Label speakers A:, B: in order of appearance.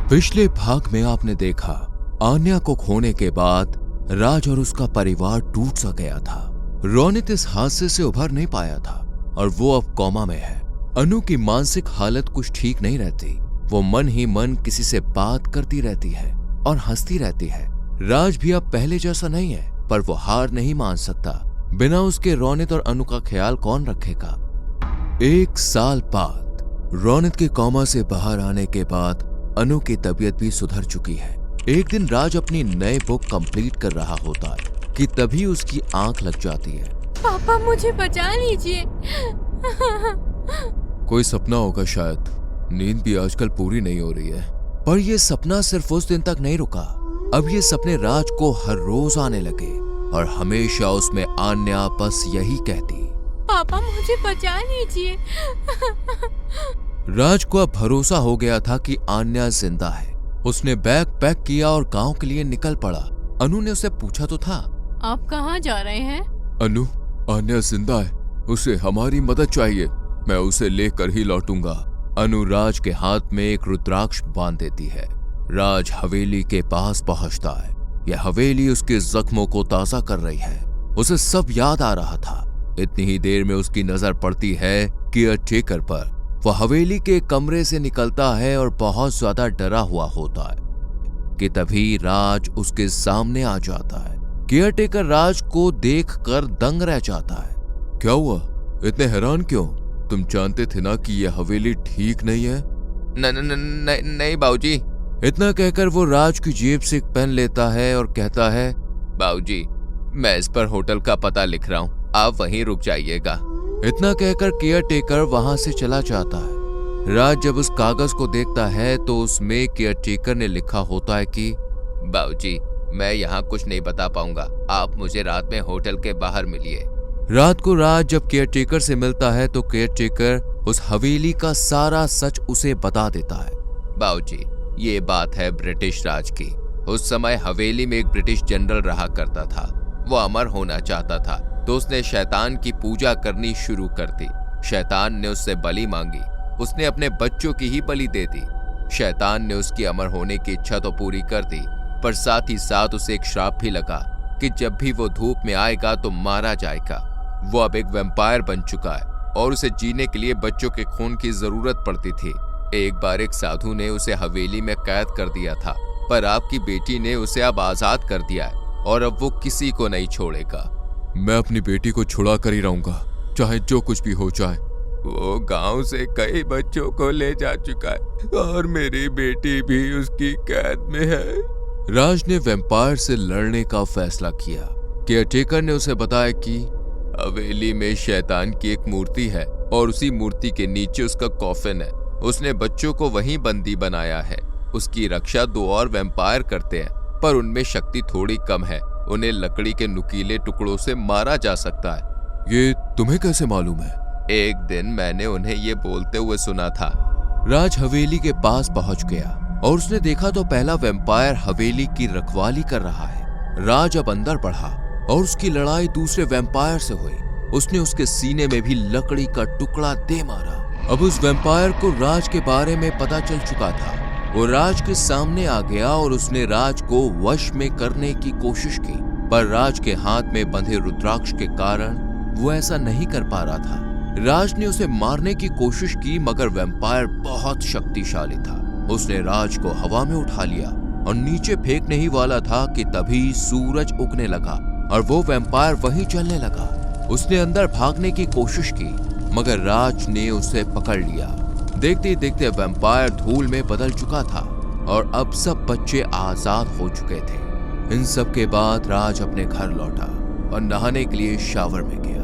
A: पिछले भाग में आपने देखा आन्या को खोने के बाद राज और उसका परिवार टूट सा गया था। रोनित इस हादसे से उभर नहीं पाया था और वो अब कोमा में है। अनु की मानसिक हालत कुछ ठीक नहीं रहती। वो मन ही मन किसी से बात करती रहती है और हंसती रहती है। राज भी अब पहले जैसा नहीं है, पर वो हार नहीं मान सकता। बिना उसके रोनित और अनु का ख्याल कौन रखेगा। 1 साल बाद रोनित के कोमा से बाहर आने के बाद अनु की तबीयत भी सुधर चुकी है। एक दिन राज अपनी नई बुक कंप्लीट कर रहा होता है कि तभी उसकी आंख लग जाती है।
B: पापा मुझे बचा लीजिए।
A: कोई सपना होगा शायद। नींद भी आजकल पूरी नहीं हो रही है। पर यह सपना सिर्फ उस दिन तक नहीं रुका। अब ये सपने राज को हर रोज आने लगे और हमेशा उसमें आन्या बस यही कहती,
B: पापा मुझे बचा लीजिए।
A: राज को अब भरोसा हो गया था कि आन्या जिंदा है। उसने बैग पैक किया और गांव के लिए निकल पड़ा। अनु ने उसे पूछा तो था,
B: आप कहाँ जा रहे हैं?
A: अनु, आन्या जिंदा है, उसे हमारी मदद चाहिए, मैं उसे लेकर ही लौटूंगा। अनु राज के हाथ में एक रुद्राक्ष बांध देती है। राज हवेली के पास पहुंचता है। यह हवेली उसके जख्मों को ताजा कर रही है। उसे सब याद आ रहा था। इतनी ही देर में उसकी नजर पड़ती है केयरटेकर पर। वह हवेली के कमरे से निकलता है और बहुत ज्यादा डरा हुआ होता है कि तभी राज उसके सामने आ जाता है। केयरटेकर राज को देखकर दंग रह जाता है। क्या हुआ, इतने हैरान क्यों? तुम जानते थे ना कि यह हवेली ठीक नहीं है? नहीं बाबूजी। इतना कहकर वो राज की जेब से एक पेन लेता है और कहता है, बाबूजी मैं इस पर होटल का पता लिख रहा हूँ, आप वहीं रुक जाइएगा। इतना कहकर केयरटेकर वहां से चला जाता है। राज जब उस कागज को देखता है तो उसमें केयरटेकर ने लिखा होता है कि बाबूजी मैं यहाँ कुछ नहीं बता पाऊंगा, आप मुझे रात में होटल के बाहर मिलिए। रात को राज जब केयरटेकर से मिलता है तो केयरटेकर उस हवेली का सारा सच उसे बता देता है। बाबूजी ये बात है ब्रिटिश राज की। उस समय हवेली में एक ब्रिटिश जनरल रहा करता था। वो अमर होना चाहता था तो उसने शैतान की पूजा करनी शुरू कर दी। शैतान ने उससे बलि मांगी। उसने अपने बच्चों की ही बलि दे दी। शैतान ने उसकी अमर होने की इच्छा तो पूरी कर दी, पर साथ ही साथ उसे एक श्राप भी लगा कि जब भी वो धूप में आएगा तो मारा जाएगा। वो अब एक वैम्पायर बन चुका है और उसे जीने के लिए बच्चों के खून की जरूरत पड़ती थी। एक बार एक साधु ने उसे हवेली में कैद कर दिया था, पर आपकी बेटी ने उसे अब आजाद कर दिया है और अब वो किसी को नहीं छोड़ेगा। मैं अपनी बेटी को छुड़ा कर ही रहूंगा, चाहे जो कुछ भी हो जाए। वो गांव से कई बच्चों को ले जा चुका है और मेरी बेटी भी उसकी कैद में है। राज ने वैम्पायर से लड़ने का फैसला किया। केयरटेकर ने उसे बताया कि हवेली में शैतान की एक मूर्ति है और उसी मूर्ति के नीचे उसका कॉफिन है। उसने बच्चों को वहीं बंदी बनाया है। उसकी रक्षा 2 और वैम्पायर करते हैं, पर उनमें शक्ति थोड़ी कम है। उन्हें लकड़ी के नुकीले टुकड़ों से मारा जा सकता है। ये तुम्हें कैसे मालूम है? एक दिन मैंने उन्हें ये बोलते हुए सुना था। राज हवेली के पास पहुंच गया और उसने देखा तो पहला वैम्पायर हवेली की रखवाली कर रहा है। राज अब अंदर बढ़ा और उसकी लड़ाई दूसरे वैम्पायर से हुई। उसने उसके सीने में भी लकड़ी का टुकड़ा दे मारा। अब उस वैम्पायर को राज के बारे में पता चल चुका था। वो राज के सामने आ गया और उसने राज को वश में करने की कोशिश की, पर राज के हाथ में बंधे रुद्राक्ष के कारण वो ऐसा नहीं कर पा रहा था। राज ने उसे मारने की कोशिश की, मगर वैम्पायर बहुत शक्तिशाली था। उसने राज को हवा में उठा लिया और नीचे फेंकने ही वाला था कि तभी सूरज उगने लगा और वो वैम्पायर वहीं चलने लगा। उसने अंदर भागने की कोशिश की, मगर राज ने उसे पकड़ लिया। देखते ही देखते वैम्पायर धूल में बदल चुका था और अब सब बच्चे आजाद हो चुके थे। इन सब के बाद राज अपने घर लौटा और नहाने के लिए शावर में गया।